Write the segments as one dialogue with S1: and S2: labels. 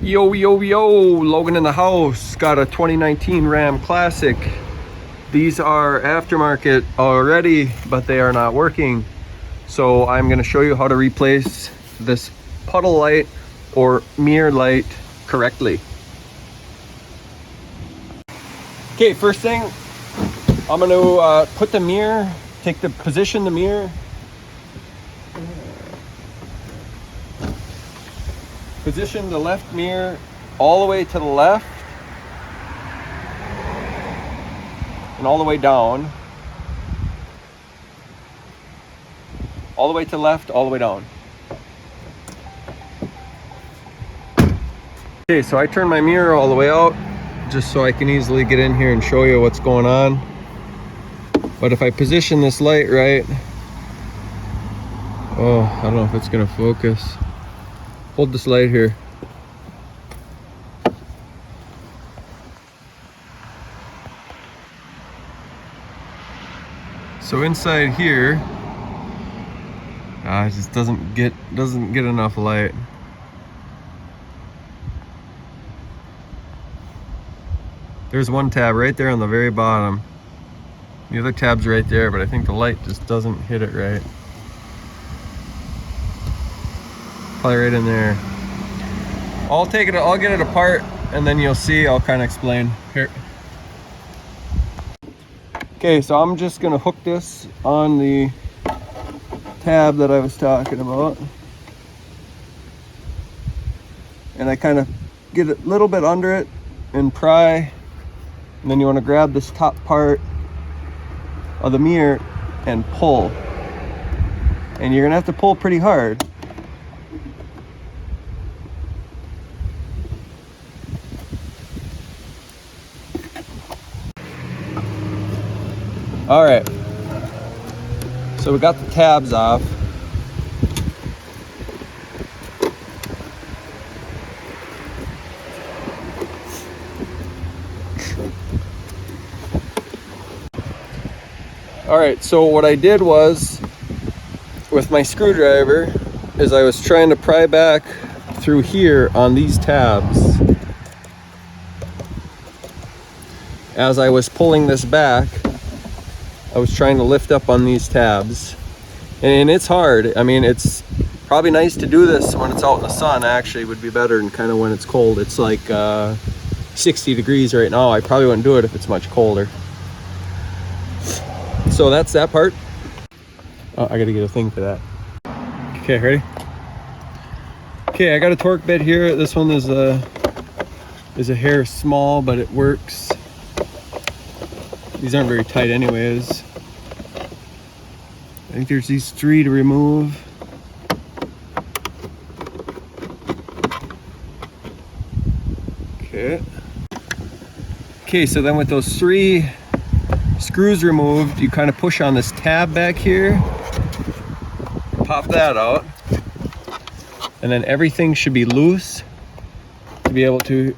S1: Yo, yo, yo, Logan in the house. Got a 2019 Ram Classic. These are aftermarket already, but they are not working. So I'm gonna show you how to replace this puddle light or mirror light correctly. Okay, first thing, I'm gonna put the mirror, position the mirror. Position the left mirror all the way to the left and all the way down. All the way to the left, all the way down. Okay, so I turn my mirror all the way out just so I can easily get in here and show you what's going on. But if I position this light right, oh, I don't know if it's gonna focus. Hold this light here. So inside here, it just doesn't get enough light. There's one tab right there on the very bottom. The other tab's right there, but I think the light just doesn't hit it right. Probably right in there. I'll get it apart and then you'll see, I'll kind of explain. Here. Okay, so I'm just gonna hook this on the tab that I was talking about. And I kind of get a little bit under it and pry. And then you want to grab this top part of the mirror and pull. And you're gonna have to pull pretty hard. All right, so we got the tabs off. All right, so what I did was, with my screwdriver, is I was trying to pry back through here on these tabs. As I was pulling this back, I was trying to lift up on these tabs, and it's hard. I mean, it's probably nice to do this when it's out in the sun. Actually, would be better than kind of when it's cold. It's like 60 degrees right now. I probably wouldn't do it if it's much colder. So that's that part. Oh, I gotta get a thing for that. Okay, ready? Okay, I got a torque bit here. This one is a hair small, but it works. These aren't very tight anyways. I think there's these 3 to remove. Okay. Okay, so then with those 3 screws removed, you kind of push on this tab back here, pop that out, and then everything should be loose to be able to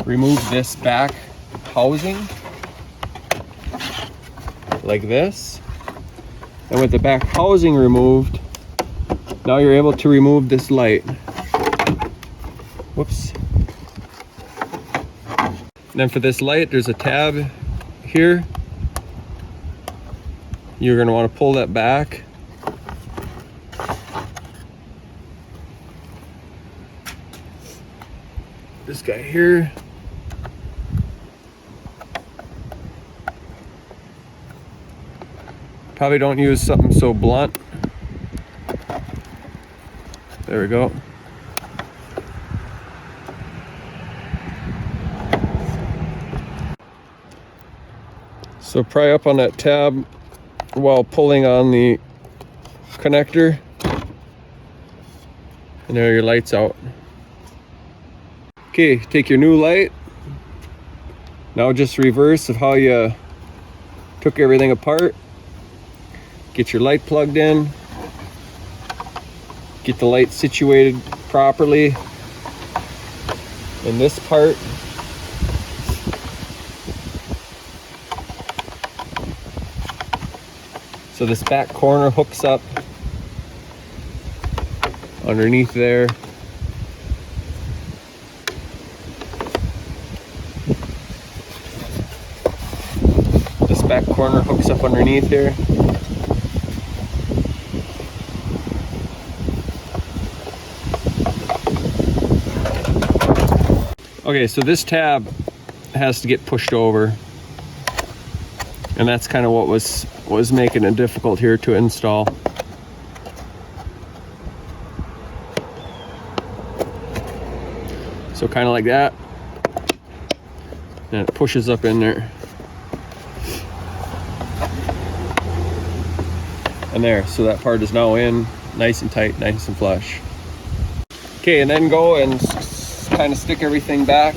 S1: remove this back housing like this. And with the back housing removed, now you're able to remove this light. Whoops. And then for this light, there's a tab here. You're going to want to pull that back. This guy here. Probably don't use something so blunt. There we go. So pry up on that tab while pulling on the connector, and there your light's out. Okay, take your new light. Now just reverse of how you took everything apart. Get your light plugged in. Get the light situated properly in this part. So this back corner hooks up underneath there. back corner hooks up underneath here. Okay, so this tab has to get pushed over, and that's kind of what was making it difficult here to install. So kind of like that, and it pushes up in there. And there, so that part is now in, nice and tight, nice and flush. Okay, and then go and kind of stick everything back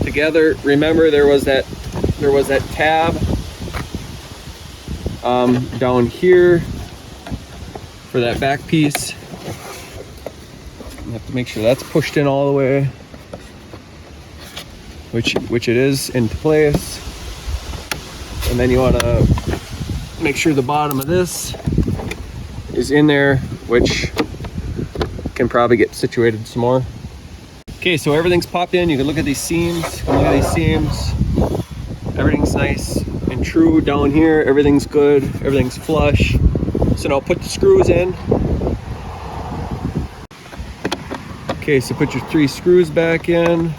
S1: together. Remember, there was that tab down here for that back piece. You have to make sure that's pushed in all the way, which it is into place. And then you want to make sure the bottom of this is in there, which can probably get situated some more. Okay, so everything's popped in. You can look at these seams. Look at these seams. Everything's nice and true down here. Everything's good. Everything's flush. So now put the screws in. Okay, so put your 3 screws back in.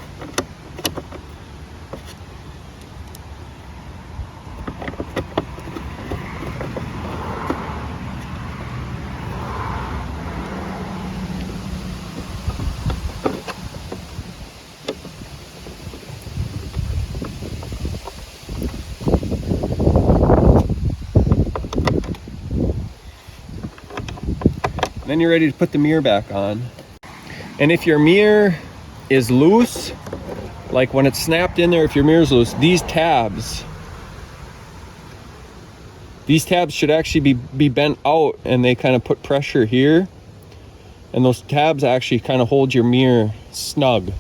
S1: Then you're ready to put the mirror back on. And if your mirror is loose, like when it's snapped in there, if your mirror's loose, these tabs should actually be bent out, and they kind of put pressure here. And those tabs actually kind of hold your mirror snug,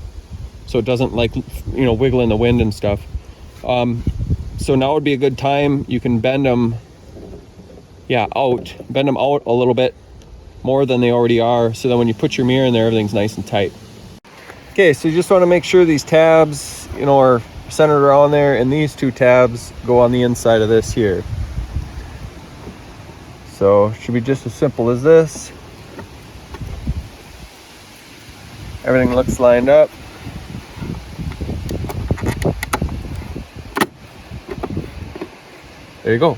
S1: so it doesn't, like, you know, wiggle in the wind and stuff. So now would be a good time. You can bend them, bend them out a little bit more than they already are, so that when you put your mirror in there, everything's nice and tight. Okay, so you just want to make sure these tabs, you know, are centered around there, and these 2 tabs go on the inside of this here. So it should be just as simple as this. Everything looks lined up. There you go.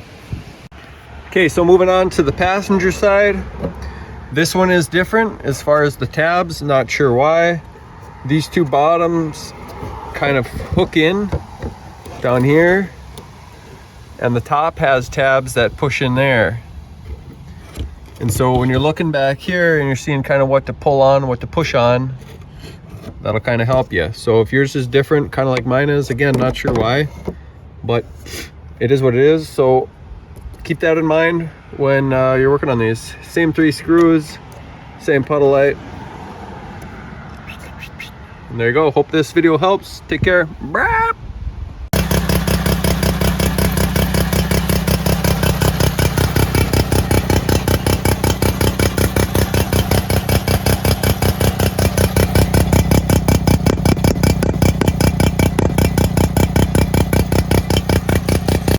S1: Okay, so moving on to the passenger side. This one is different as far as the tabs, not sure why. These 2 bottoms kind of hook in down here, and the top has tabs that push in there. And so when you're looking back here and you're seeing kind of what to pull on, what to push on, that'll kind of help you. So if yours is different, kind of like mine is, again, not sure why, but it is what it is. So keep that in mind when you're working on these. Same 3 screws, same puddle light. And there you go. Hope this video helps. Take care. Brah!